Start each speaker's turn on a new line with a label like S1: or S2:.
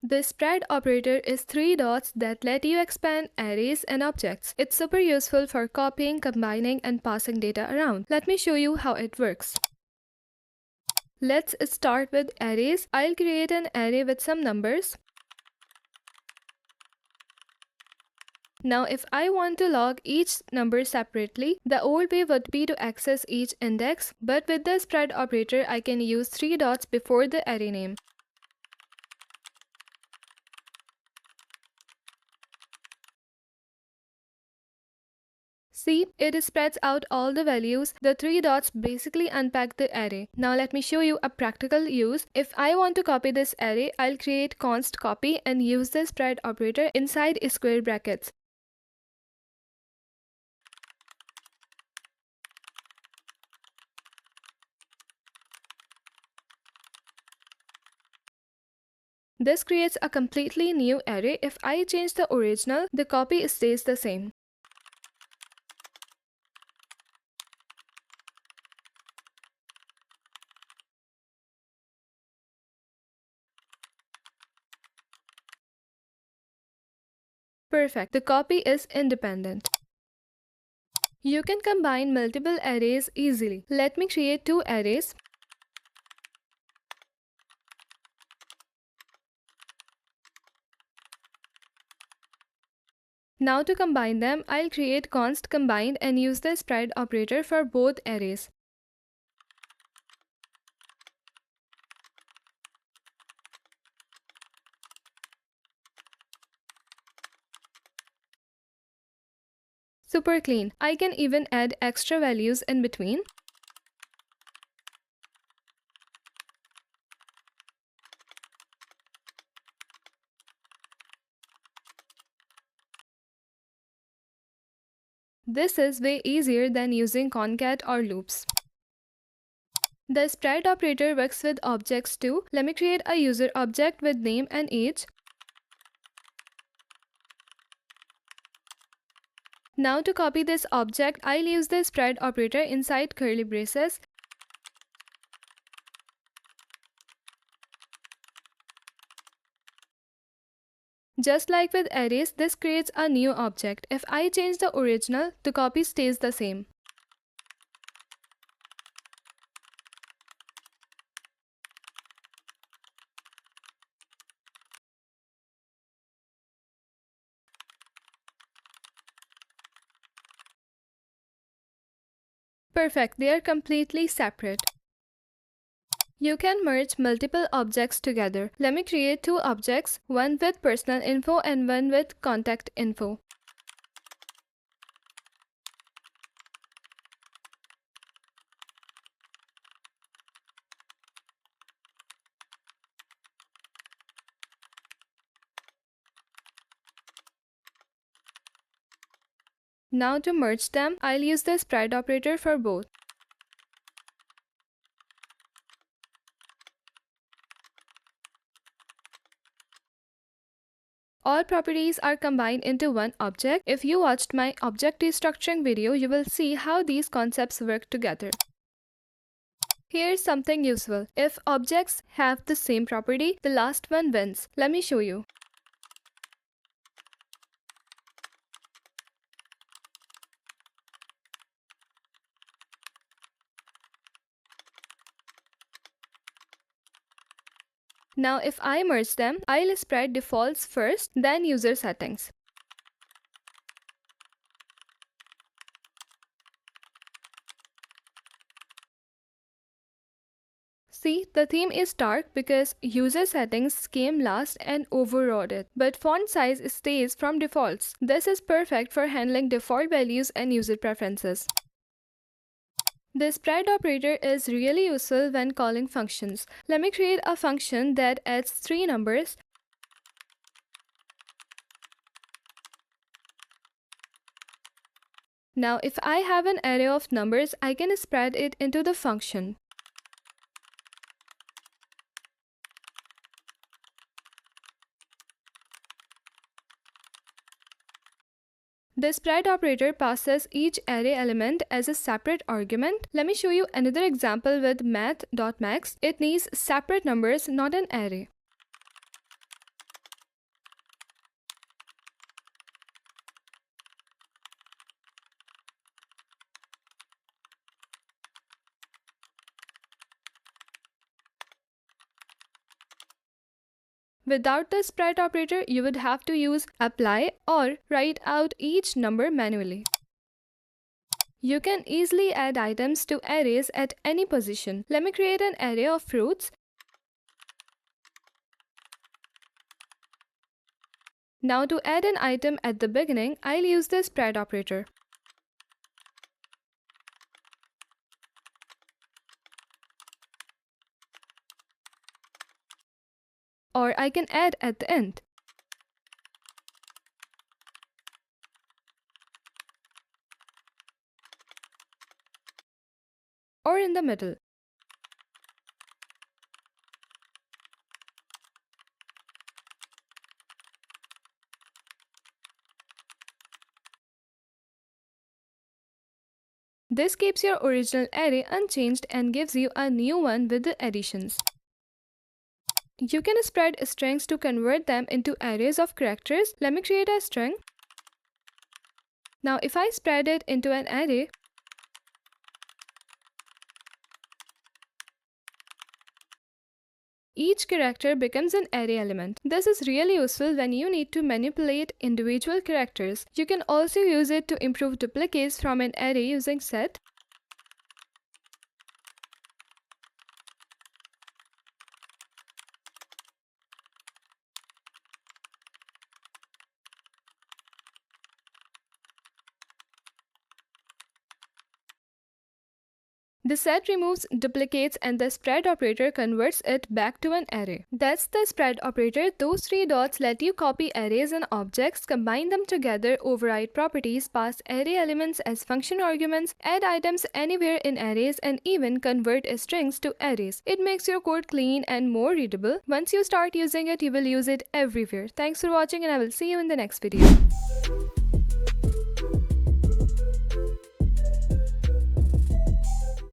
S1: The spread operator is three dots that let you expand arrays and objects. It's super useful for copying, combining, and passing data around. Let me show you how it works. Let's start with arrays. I'll create an array with some numbers. Now if I want to log each number separately, the old way would be to access each index, but with the spread operator I can use three dots before the array name. See, it spreads out all the values. The three dots basically unpack the array. Now let me show you a practical use. If I want to copy this array, I'll create const copy and use the spread operator inside square brackets. This creates a completely new array. If I change the original, the copy stays the same. Perfect. The copy is independent. You can combine multiple arrays easily. Let me create two arrays. Now to combine them, I'll create const combined and use the spread operator for both arrays. Super clean. I can even add extra values in between. This is way easier than using concat or loops. The spread operator works with objects too. Let me create a user object with name and age. Now to copy this object, I'll use the spread operator inside curly braces. Just like with arrays, this creates a new object. If I change the original, the copy stays the same. Perfect, they are completely separate. You can merge multiple objects together. Let me create two objects, one with personal info and one with contact info. Now to merge them, I'll use the spread operator for both. All properties are combined into one object. If you watched my object restructuring video, you will see how these concepts work together. Here's something useful. If objects have the same property, the last one wins. Let me show you. Now if I merge them, I'll spread defaults first, then user settings. See, the theme is dark because user settings came last and overrode it. But font size stays from defaults. This is perfect for handling default values and user preferences. The spread operator is really useful when calling functions. Let me create a function that adds three numbers. Now if I have an array of numbers, I can spread it into the function. The spread operator passes each array element as a separate argument. Let me show you another example with math.max. It needs separate numbers, not an array. Without the spread operator, you would have to use apply or write out each number manually. You can easily add items to arrays at any position. Let me create an array of fruits. Now to add an item at the beginning, I'll use the spread operator. Or I can add at the end. Or in the middle. This keeps your original array unchanged and gives you a new one with the additions. You can spread strings to convert them into arrays of characters. Let me create a string. Now if I spread it into an array, each character becomes an array element. This is really useful when you need to manipulate individual characters. You can also use it to improve duplicates from an array using set. The set removes duplicates and the spread operator converts it back to an array. That's the spread operator. Those three dots let you copy arrays and objects, combine them together, override properties, pass array elements as function arguments, add items anywhere in arrays, and even convert strings to arrays. It makes your code clean and more readable. Once you start using it, you will use it everywhere. Thanks for watching and I will see you in the next video.